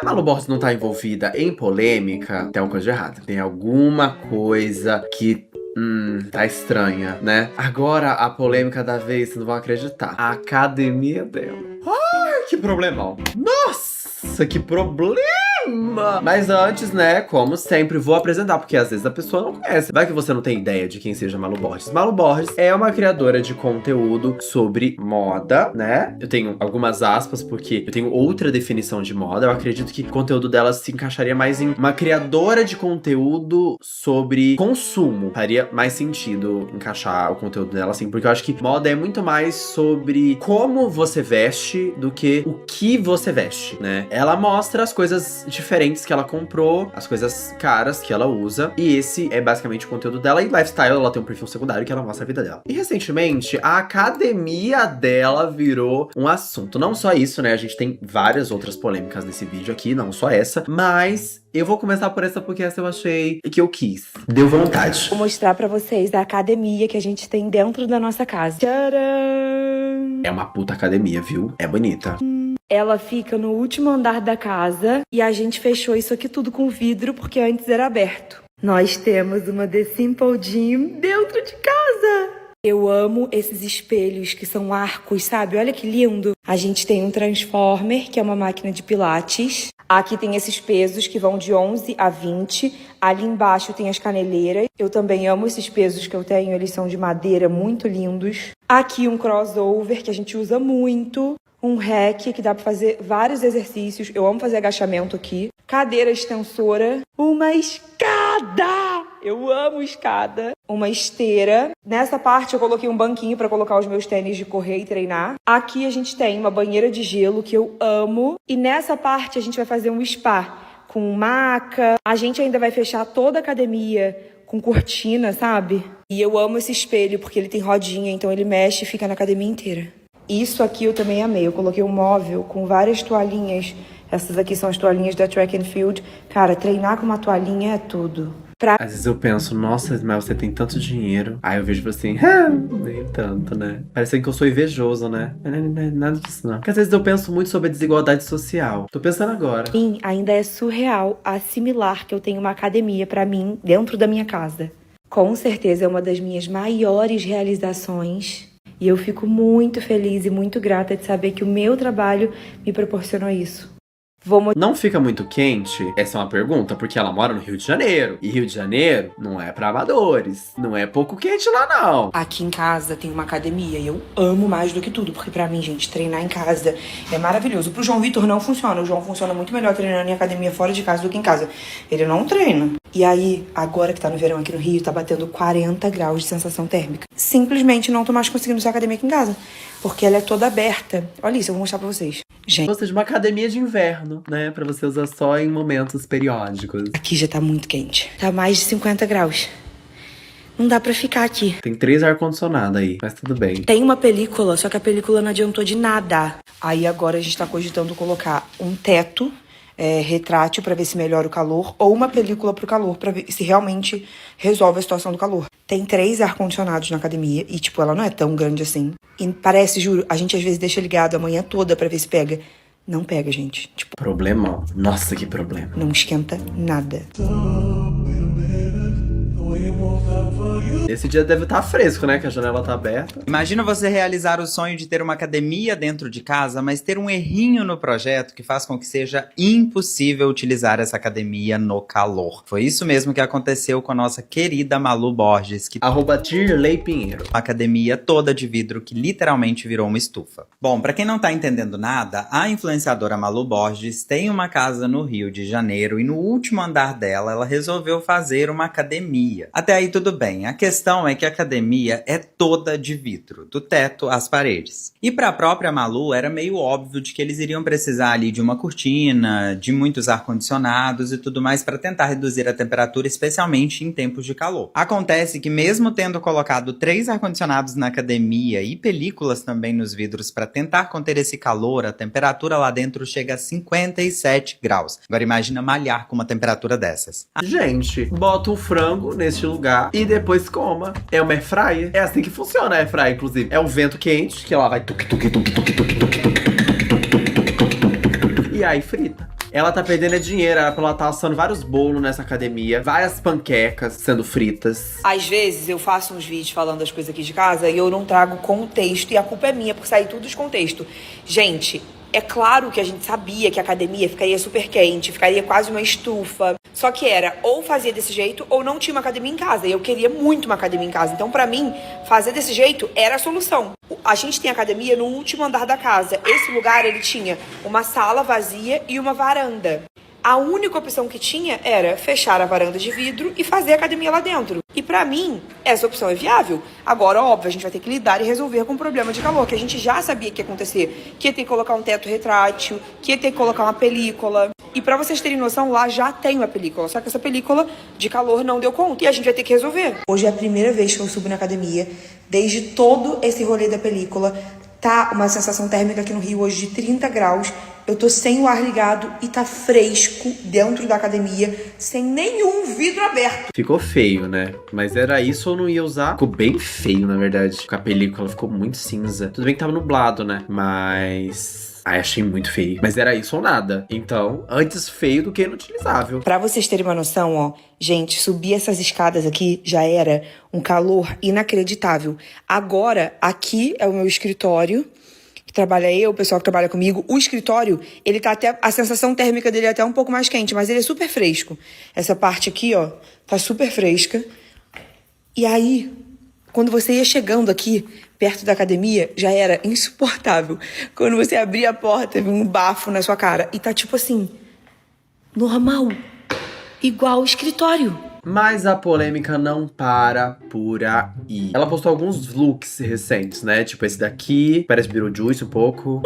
Malu Borges não tá envolvida em polêmica, tem alguma coisa de errada. Tem alguma coisa que tá estranha, né? Agora, a polêmica da vez, vocês não vão acreditar. A academia dela. Ai, que problemão. Nossa, que problema! Mas antes, né, como sempre, vou apresentar, porque às vezes a pessoa não conhece. Vai que você não tem ideia de quem seja Malu Borges. Malu Borges é uma criadora de conteúdo sobre moda, né? Eu tenho algumas aspas, porque eu tenho outra definição de moda. Eu acredito que o conteúdo dela se encaixaria mais em uma criadora de conteúdo sobre consumo. Faria mais sentido encaixar o conteúdo dela assim, porque eu acho que moda é muito mais sobre como você veste do que o que você veste, né? Ela mostra as coisas diferentes que ela comprou, as coisas caras que ela usa, e esse é basicamente o conteúdo dela. E lifestyle, ela tem um perfil secundário que ela mostra a vida dela. E recentemente, a academia dela virou um assunto. Não só isso, né? A gente tem várias outras polêmicas nesse vídeo aqui, não só essa, mas eu vou começar por essa porque essa eu achei que eu quis. Deu vontade. Vou mostrar pra vocês a academia que a gente tem dentro da nossa casa. Tcharam! É uma puta academia, viu? É bonita. Ela fica no último andar da casa e a gente fechou isso aqui tudo com vidro porque antes era aberto. Nós temos uma The Simple Gym dentro de casa. Eu amo esses espelhos que são arcos, sabe? Olha que lindo. A gente tem um Transformer, que é uma máquina de pilates. Aqui tem esses pesos que vão de 11 a 20. Ali embaixo tem as caneleiras. Eu também amo esses pesos que eu tenho. Eles são de madeira, muito lindos. Aqui um crossover que a gente usa muito. Um rack que dá pra fazer vários exercícios. Eu amo fazer agachamento aqui. Cadeira extensora. Uma escada! Eu amo escada. Uma esteira. Nessa parte eu coloquei um banquinho pra colocar os meus tênis de correr e treinar. Aqui a gente tem uma banheira de gelo que eu amo. E nessa parte a gente vai fazer um spa com maca. A gente ainda vai fechar toda a academia com cortina, sabe? E eu amo esse espelho porque ele tem rodinha, então ele mexe e fica na academia inteira. Isso aqui eu também amei. Eu coloquei um móvel com várias toalhinhas. Essas aqui são as toalhinhas da Track and Field. Cara, treinar com uma toalhinha é tudo. Às vezes eu penso, nossa, mas você tem tanto dinheiro. Aí eu vejo assim, nem tanto, né? Parece que eu sou invejoso, né? Nada disso, não. Porque às vezes eu penso muito sobre a desigualdade social. Tô pensando agora. Sim, ainda é surreal assimilar que eu tenho uma academia pra mim dentro da minha casa. Com certeza é uma das minhas maiores realizações. E eu fico muito feliz e muito grata de saber que o meu trabalho me proporcionou isso. Não fica muito quente? Essa é uma pergunta, porque ela mora no Rio de Janeiro. E Rio de Janeiro não é pra amadores. Não é pouco quente lá, não. Aqui em casa tem uma academia e eu amo mais do que tudo. Porque pra mim, gente, treinar em casa é maravilhoso. Pro João Vitor não funciona. O João funciona muito melhor treinando em academia fora de casa do que em casa. Ele não treina. E aí, agora que tá no verão aqui no Rio, tá batendo 40 graus de sensação térmica. Simplesmente não tô mais conseguindo usar a academia aqui em casa. Porque ela é toda aberta. Olha isso, eu vou mostrar pra vocês. Gente, Ou seja, uma academia de inverno, né? Pra você usar só em momentos periódicos. aqui já tá muito quente. Tá mais de 50 graus. Não dá pra ficar aqui. Tem 3 ar-condicionado aí, mas tudo bem. Tem uma película, só que a película não adiantou de nada. Aí agora a gente tá cogitando colocar um teto retrátil pra ver se melhora o calor, ou uma película pro calor pra ver se realmente resolve a situação do calor. Tem 3 ar-condicionados na academia e, tipo, ela não é tão grande assim. E parece, juro, a gente às vezes deixa ligado a manhã toda pra ver se pega. Não pega, gente. Tipo, Problemão. Nossa, que problema. não esquenta nada. Esse dia deve estar fresco, né? Que a janela tá aberta. Imagina você realizar o sonho de ter uma academia dentro de casa, mas ter um errinho no projeto que faz com que seja impossível utilizar essa academia no calor. Foi isso mesmo que aconteceu com a nossa querida Malu Borges, que @Dirley Pinheiro. uma academia toda de vidro que literalmente virou uma estufa. Bom, pra quem não tá entendendo nada, a influenciadora Malu Borges tem uma casa no Rio de Janeiro e no último andar dela ela resolveu fazer uma academia. Até aí tudo bem, a questão é que a academia é toda de vidro, do teto às paredes. E pra própria Malu era meio óbvio de que eles iriam precisar ali de uma cortina, de muitos ar-condicionados e tudo mais para tentar reduzir a temperatura, especialmente em tempos de calor. Acontece que mesmo tendo colocado 3 ar-condicionados na academia e películas também nos vidros para tentar conter esse calor, a temperatura lá dentro chega a 57 graus. Agora imagina malhar com uma temperatura dessas. Gente, bota o frango neste lugar e depois coma. É uma airfryer. É assim que funciona a airfryer, inclusive. É o vento quente, que ela vai tuc, tuc, tuc, tuc, tuc, tuc, tuc, tuc, tuc, tuc, tuc, tuc, tuc, tuc, tuc, e aí frita. Ela tá perdendo dinheiro, ela tá assando vários bolos nessa academia, várias panquecas sendo fritas. Às vezes eu faço uns vídeos falando das coisas aqui de casa e eu não trago contexto, e a culpa é minha por sair tudo de contexto. Gente, é claro que a gente sabia que a academia ficaria super quente, ficaria quase uma estufa. Só que era ou fazia desse jeito ou não tinha uma academia em casa. E eu queria muito uma academia em casa. Então, pra mim, fazer desse jeito era a solução. A gente tem academia no último andar da casa. Esse lugar, ele tinha uma sala vazia e uma varanda. A única opção que tinha era fechar a varanda de vidro e fazer a academia lá dentro. E pra mim, essa opção é viável. Agora, óbvio, a gente vai ter que lidar e resolver com o problema de calor, que a gente já sabia que ia acontecer. Que ia ter que colocar um teto retrátil, que ia ter que colocar uma película. E pra vocês terem noção, lá já tem uma película. Só que essa película de calor não deu conta. E a gente vai ter que resolver. Hoje é a primeira vez que eu subo na academia. Desde todo esse rolê da película. Tá uma sensação térmica aqui no Rio hoje de 30 graus. Eu tô sem o ar ligado e tá fresco dentro da academia, sem nenhum vidro aberto. Ficou feio, né? Mas era isso ou não ia usar? Ficou bem feio, na verdade. Com a película ficou muito cinza. Tudo bem que tava nublado, né? Mas... ai, achei muito feio. Mas era isso ou nada. Então, antes feio do que inutilizável. Pra vocês terem uma noção, ó, gente, subir essas escadas aqui já era um calor inacreditável. Agora, aqui é o meu escritório, que trabalha eu, o pessoal que trabalha comigo. O escritório, ele tá até, a sensação térmica dele é até um pouco mais quente, mas ele é super fresco. Essa parte aqui, ó, tá super fresca. E aí, quando você ia chegando aqui, perto da academia, já era insuportável. Quando você abria a porta, vinha um bafo na sua cara. E tá tipo assim, normal. Igual o escritório. Mas a polêmica não para por aí. Ela postou alguns looks recentes, né? Tipo esse daqui, parece Beetlejuice um pouco.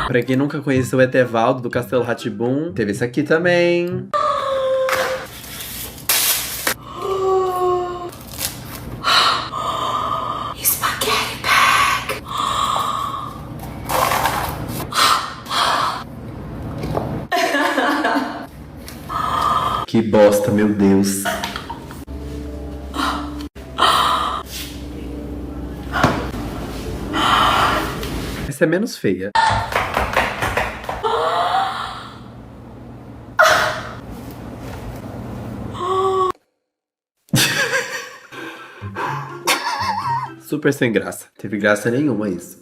Pra quem nunca conheceu o Etevaldo do Castelo Rá-Tim-Bum, teve esse aqui também. Spaghetti bag. Que bosta, meu Deus. Essa é menos feia. Super sem graça. Teve graça nenhuma isso.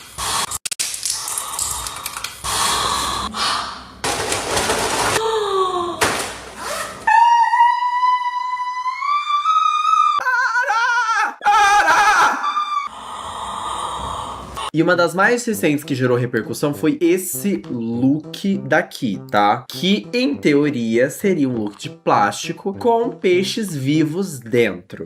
E uma das mais recentes que gerou repercussão foi esse look daqui, tá? Que, em teoria, seria um look de plástico com peixes vivos dentro.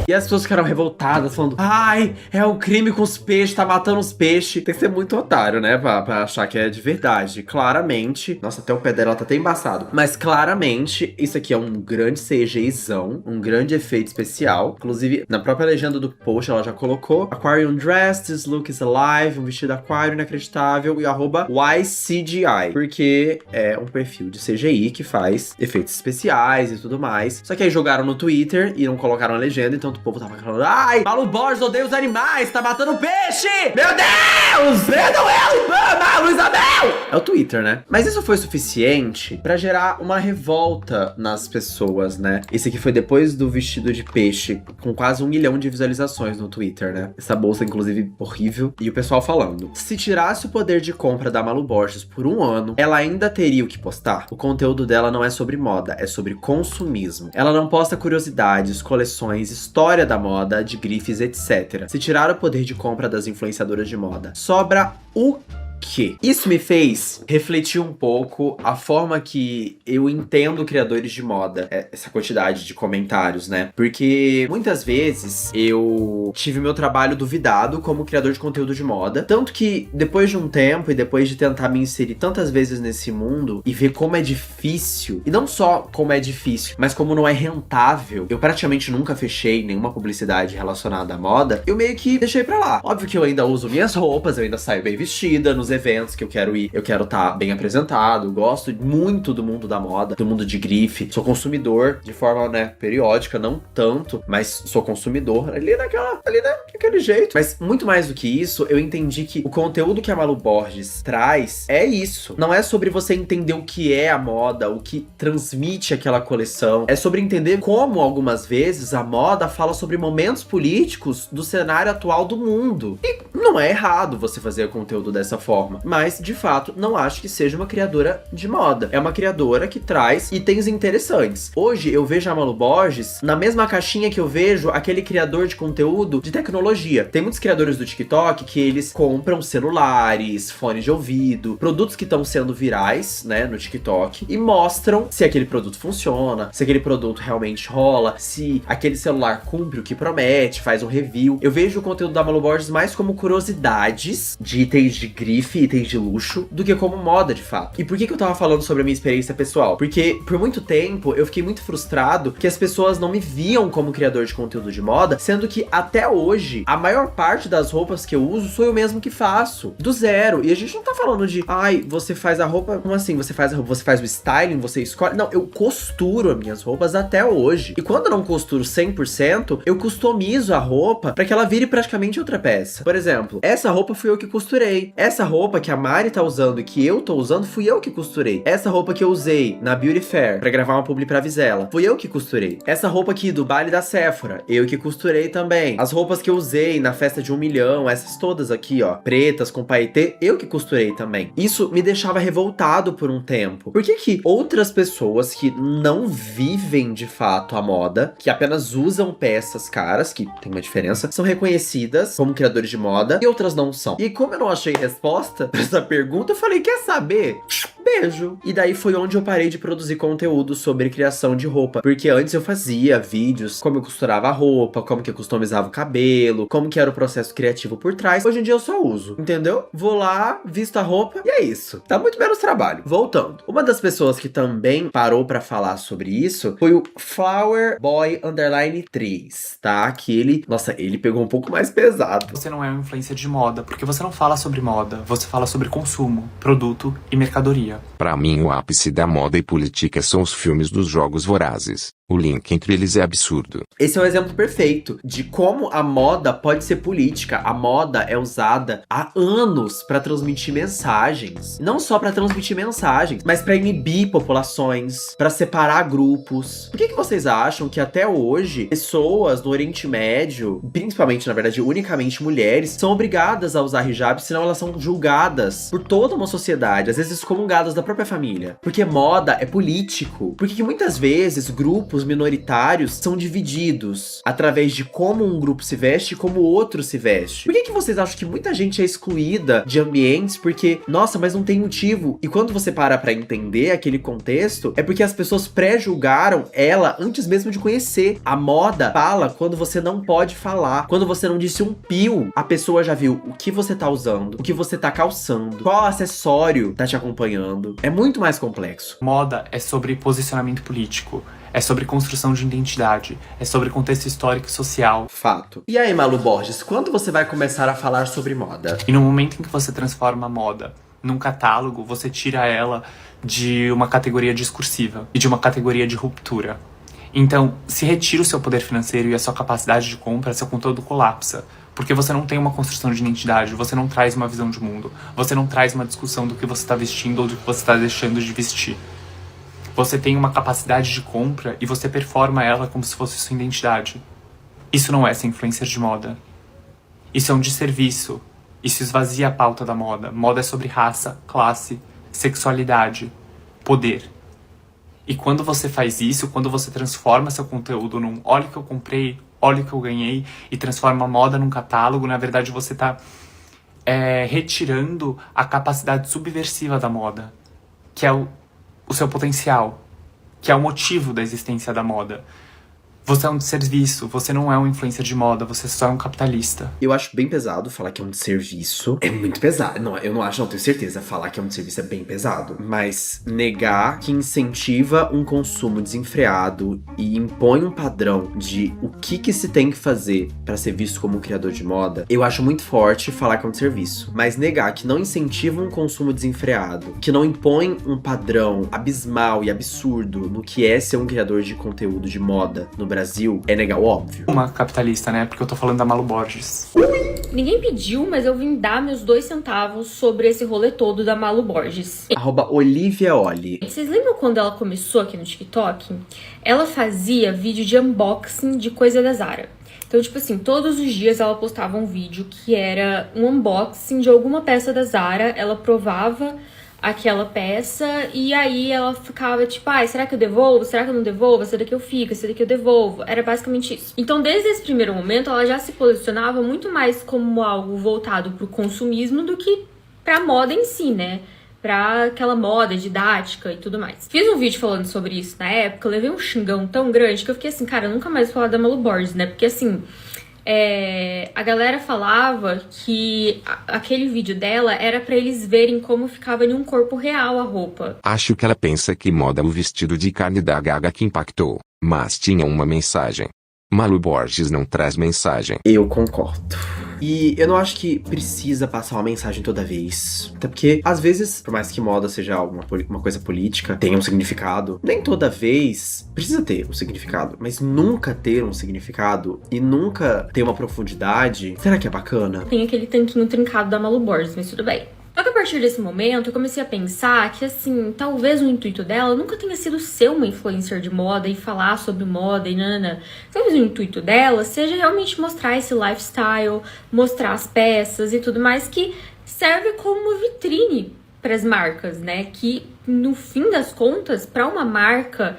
E as pessoas ficaram revoltadas, falando: ai, é um crime com os peixes, tá matando os peixes. Tem que ser muito otário, né, pra achar que é de verdade. Claramente, nossa, até o pé dela tá até embaçado. Mas claramente, isso aqui é um grande CGIzão, um grande efeito especial. Inclusive, na própria legenda do post, ela já colocou: Aquarium dress, this look is alive, um vestido aquário inacreditável, e @YCGI, porque é um perfil de CGI que faz efeitos especiais e tudo mais. Só que aí jogaram no Twitter e não colocaram a legenda, então o povo tava falando: ai, Malu Borges odeia os animais, tá matando peixe! Meu Deus! Prendam ele! Mama, Luísa Mel! É o Twitter, né? Mas isso foi suficiente pra gerar uma revolta nas pessoas, né? Esse aqui foi depois do vestido de peixe, com quase 1 milhão de visualizações no Twitter, né? Essa bolsa, inclusive, horrível. E o pessoal falando: se tirasse o poder de compra da Malu Borges por 1 ano, ela ainda teria o que postar? O conteúdo dela não é sobre moda, é sobre consumismo. Ela não posta curiosidades, coleções, história da moda, de grifes, etc. Se tirar o poder de compra das influenciadoras de moda, sobra o quê? Isso me fez refletir um pouco a forma que eu entendo criadores de moda, essa quantidade de comentários, né? Porque muitas vezes eu tive meu trabalho duvidado como criador de conteúdo de moda, tanto que depois de um tempo e depois de tentar me inserir tantas vezes nesse mundo e ver como é difícil, e não só como é difícil, mas como não é rentável, eu praticamente nunca fechei nenhuma publicidade relacionada à moda, eu meio que deixei pra lá. Óbvio que eu ainda uso minhas roupas, eu ainda saio bem vestida nos eventos que eu quero ir, eu quero estar bem apresentado, gosto muito do mundo da moda, do mundo de grife, sou consumidor de forma, né, periódica, não tanto, mas sou consumidor ali daquele jeito. Mas muito mais do que isso, eu entendi que o conteúdo que a Malu Borges traz é isso. Não é sobre você entender o que é a moda, o que transmite aquela coleção, é sobre entender como algumas vezes a moda fala sobre momentos políticos do cenário atual do mundo. E não é errado você fazer conteúdo dessa forma, mas de fato não acho que seja uma criadora de moda. É uma criadora que traz itens interessantes. Hoje eu vejo a Malu Borges na mesma caixinha que eu vejo aquele criador de conteúdo de tecnologia. Tem muitos criadores do TikTok que eles compram celulares, fones de ouvido, produtos que estão sendo virais, né, no TikTok, e mostram se aquele produto funciona, se aquele produto realmente rola, se aquele celular cumpre o que promete, faz um review. Eu vejo o conteúdo da Malu Borges mais como curiosidades de itens de grife, itens de luxo, do que como moda de fato. E por que eu tava falando sobre a minha experiência pessoal? Porque por muito tempo eu fiquei muito frustrado que as pessoas não me viam como criador de conteúdo de moda, sendo que até hoje a maior parte das roupas que eu uso sou eu mesmo que faço, do zero. E a gente não tá falando de, ai, você faz a roupa, como assim? Você faz a roupa, você faz o styling, você escolhe. Não, eu costuro as minhas roupas até hoje. E quando eu não costuro 100%, eu customizo a roupa pra que ela vire praticamente outra peça. Por exemplo, essa roupa fui eu que costurei. Essa roupa que a Mari tá usando e que eu tô usando, fui eu que costurei. Essa roupa que eu usei na Beauty Fair pra gravar uma publi pra Vizela, fui eu que costurei. Essa roupa aqui do baile da Sephora, eu que costurei também. As roupas que eu usei na festa de 1 milhão, essas todas aqui, ó, pretas com paetê, eu que costurei também. Isso me deixava revoltado por um tempo. Por que outras pessoas que não vivem de fato a moda, que apenas usam peças caras, que tem uma diferença, são reconhecidas como criadores de moda e outras não são? E como eu não achei resposta pra essa pergunta, eu falei, quer saber? Beijo. E daí foi onde eu parei de produzir conteúdo sobre criação de roupa. Porque antes eu fazia vídeos como eu costurava a roupa, como que eu customizava o cabelo, como que era o processo criativo por trás. Hoje em dia eu só uso, entendeu? Vou lá, visto a roupa e é isso. Dá muito menos trabalho. Voltando. Uma das pessoas que também parou pra falar sobre isso foi o Flower Boy Underline 3, tá? Que ele pegou um pouco mais pesado. Você não é um influencer de moda, porque você não fala sobre moda, você fala sobre consumo, produto e mercadoria. Para mim, o ápice da moda e política são os filmes dos Jogos Vorazes. O link entre eles é absurdo. Esse é um exemplo perfeito de como a moda pode ser política. A moda é usada há anos para transmitir mensagens. Não só para transmitir mensagens, mas para inibir populações, para separar grupos. Por que vocês acham que até hoje pessoas no Oriente Médio, principalmente, na verdade, unicamente mulheres, são obrigadas a usar hijab, senão elas são julgadas por toda uma sociedade, às vezes excomungadas da própria família? Porque moda é político. Porque muitas vezes grupos minoritários são divididos através de como um grupo se veste e como o outro se veste. Por que vocês acham que muita gente é excluída de ambientes porque, nossa, mas não tem motivo? E quando você para pra entender aquele contexto, é porque as pessoas pré-julgaram ela antes mesmo de conhecer. A moda fala quando você não pode falar. Quando você não disse um pio, a pessoa já viu o que você tá usando, o que você tá calçando, qual acessório tá te acompanhando. É muito mais complexo. Moda é sobre posicionamento político. É sobre construção de identidade, é sobre contexto histórico e social. Fato. E aí, Malu Borges, quando você vai começar a falar sobre moda? E no momento em que você transforma a moda num catálogo, você tira ela de uma categoria discursiva e de uma categoria de ruptura. Então, se retira o seu poder financeiro e a sua capacidade de compra, seu conteúdo colapsa. Porque você não tem uma construção de identidade, você não traz uma visão de mundo, você não traz uma discussão do que você está vestindo ou do que você está deixando de vestir. Você tem uma capacidade de compra e você performa ela como se fosse sua identidade. Isso não é ser influencer de moda. Isso é um desserviço. Isso esvazia a pauta da moda. Moda é sobre raça, classe, sexualidade, poder. E quando você faz isso, quando você transforma seu conteúdo num olha o que eu comprei, olha o que eu ganhei, e transforma a moda num catálogo, na verdade você tá retirando a capacidade subversiva da moda, que é o seu potencial, que é o motivo da existência da moda. Você é um desserviço, você não é um influencer de moda, você só é um capitalista. Eu acho bem pesado falar que é um desserviço. É muito pesado. Não, eu não acho, não tenho certeza. Falar que é um desserviço é bem pesado. Mas negar que incentiva um consumo desenfreado e impõe um padrão de o que se tem que fazer pra ser visto como um criador de moda, eu acho muito forte falar que é um desserviço. Mas negar que não incentiva um consumo desenfreado, que não impõe um padrão abismal e absurdo no que é ser um criador de conteúdo de moda no Brasil, é negar o óbvio. Uma capitalista, né? Porque eu tô falando da Malu Borges. Ninguém pediu, mas eu vim dar meus 2 centavos sobre esse rolê todo da Malu Borges. @OliviaOli. Vocês lembram quando ela começou aqui no TikTok? Ela fazia vídeo de unboxing de coisa da Zara. Então, tipo assim, todos os dias ela postava um vídeo que era um unboxing de alguma peça da Zara. Ela provava aquela peça e aí ela ficava tipo, será que eu devolvo? Será que eu não devolvo? Essa daqui eu fico, essa daqui eu devolvo. Era basicamente isso. Então, desde esse primeiro momento, ela já se posicionava muito mais como algo voltado pro consumismo do que pra moda em si, né? Pra aquela moda didática e tudo mais. Fiz um vídeo falando sobre isso na época, eu levei um xingão tão grande que eu fiquei assim, cara, eu nunca mais vou falar da Malu Borges, né? Porque assim, a galera falava que aquele vídeo dela era pra eles verem como ficava em um corpo real a roupa. Acho que ela pensa que moda é o vestido de carne da Gaga que impactou, mas tinha uma mensagem. Malu Borges não traz mensagem. Eu concordo. E eu não acho que precisa passar uma mensagem toda vez. Até porque, às vezes, por mais que moda seja uma coisa política, tenha um significado, nem toda vez precisa ter um significado. Mas nunca ter um significado e nunca ter uma profundidade, será que é bacana? Tem aquele tanquinho trincado da Malu Borges, mas tudo bem. Só que a partir desse momento eu comecei a pensar que, assim, talvez o intuito dela nunca tenha sido ser uma influencer de moda e falar sobre moda e nanana. Talvez o intuito dela seja realmente mostrar esse lifestyle, mostrar as peças e tudo mais, que serve como vitrine para as marcas, né? Que no fim das contas, para uma marca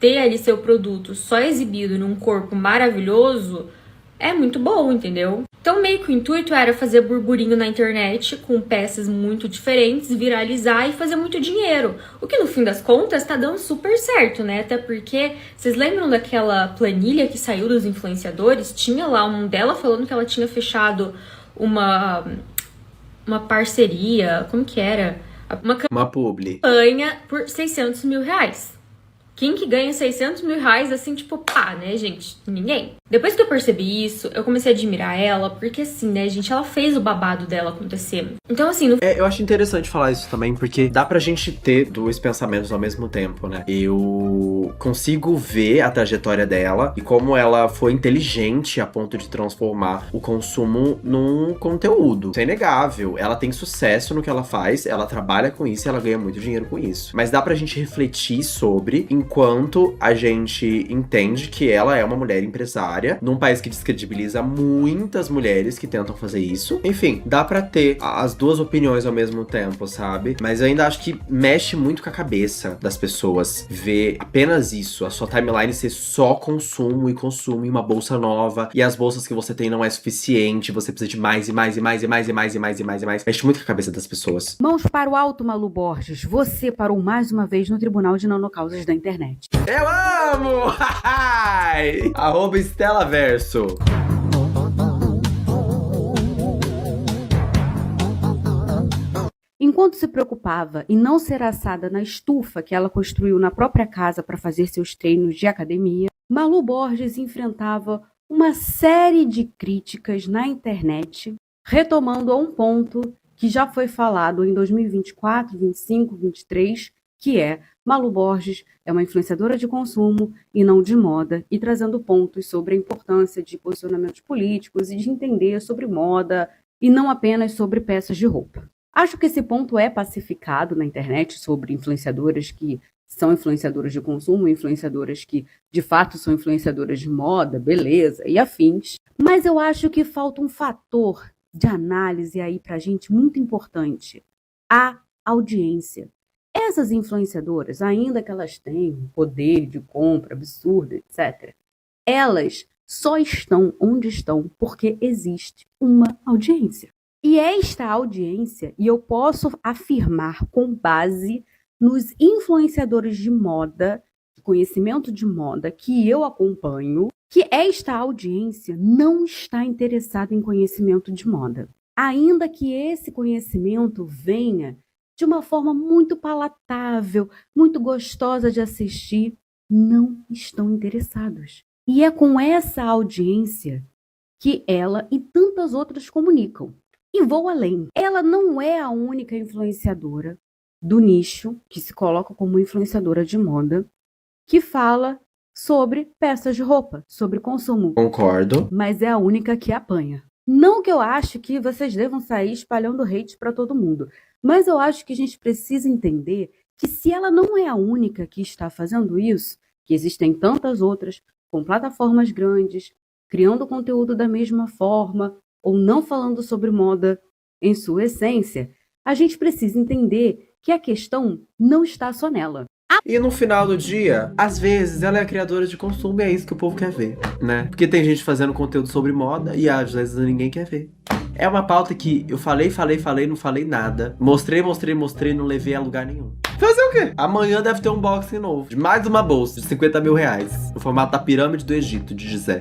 ter ali seu produto só exibido num corpo maravilhoso é muito bom, entendeu? Então meio que o intuito era fazer burburinho na internet com peças muito diferentes, viralizar e fazer muito dinheiro. O que no fim das contas tá dando super certo, né? Até porque, vocês lembram daquela planilha que saiu dos influenciadores? Tinha lá um dela falando que ela tinha fechado uma parceria, como que era? Uma publi. Campanha por 600 mil reais. Quem que ganha 600 mil reais assim, tipo, pá, né, gente? Ninguém. Depois que eu percebi isso, eu comecei a admirar ela, porque assim, né, gente, ela fez o babado dela acontecer. Então, assim, eu acho interessante falar isso também, porque dá pra gente ter 2 pensamentos ao mesmo tempo, né? Eu consigo ver a trajetória dela e como ela foi inteligente a ponto de transformar o consumo num conteúdo. Isso é inegável. Ela tem sucesso no que ela faz, ela trabalha com isso e ela ganha muito dinheiro com isso. Mas dá pra gente refletir sobre enquanto a gente entende que ela é uma mulher empresária num país que descredibiliza muitas mulheres que tentam fazer isso. Enfim, dá pra ter as 2 opiniões ao mesmo tempo, sabe? Mas eu ainda acho que mexe muito com a cabeça das pessoas ver apenas isso, a sua timeline ser só consumo e consumo e uma bolsa nova, e as bolsas que você tem não é suficiente, você precisa de mais e mais e mais e mais e mais e mais e mais e mais. Mexe muito com a cabeça das pessoas. Mãos para o alto, Malu Borges. Você parou mais uma vez no Tribunal de Nanocausas da Internet. Eu amo! @StelaVerso. Enquanto se preocupava em não ser assada na estufa que ela construiu na própria casa para fazer seus treinos de academia, Malu Borges enfrentava uma série de críticas na internet, retomando a um ponto que já foi falado em 2024, 25, 23, que é Malu Borges é uma influenciadora de consumo e não de moda, e trazendo pontos sobre a importância de posicionamentos políticos e de entender sobre moda e não apenas sobre peças de roupa. Acho que esse ponto é pacificado na internet sobre influenciadoras que são influenciadoras de consumo, influenciadoras que de fato são influenciadoras de moda, beleza e afins, mas eu acho que falta um fator de análise aí pra gente muito importante, a audiência. Essas influenciadoras, ainda que elas tenham um poder de compra absurdo, etc., elas só estão onde estão porque existe uma audiência. E esta audiência, e eu posso afirmar com base nos influenciadores de moda, de conhecimento de moda que eu acompanho, que esta audiência não está interessada em conhecimento de moda. Ainda que esse conhecimento venha de uma forma muito palatável, muito gostosa de assistir, não estão interessados. E é com essa audiência que ela e tantas outras comunicam. E vou além. Ela não é a única influenciadora do nicho, que se coloca como influenciadora de moda, que fala sobre peças de roupa, sobre consumo. Concordo. Mas é a única que apanha. Não que eu acho que vocês devam sair espalhando hate para todo mundo, mas eu acho que a gente precisa entender que se ela não é a única que está fazendo isso, que existem tantas outras com plataformas grandes, criando conteúdo da mesma forma, ou não falando sobre moda em sua essência, a gente precisa entender que a questão não está só nela. E no final do dia, às vezes ela é a criadora de consumo e é isso que o povo quer ver, né? Porque tem gente fazendo conteúdo sobre moda e às vezes ninguém quer ver. É uma pauta que eu falei, não falei nada. Mostrei, não levei a lugar nenhum. Fazer o quê? Amanhã deve ter um unboxing novo de mais uma bolsa de 50 mil reais, no formato da pirâmide do Egito, de Gizé.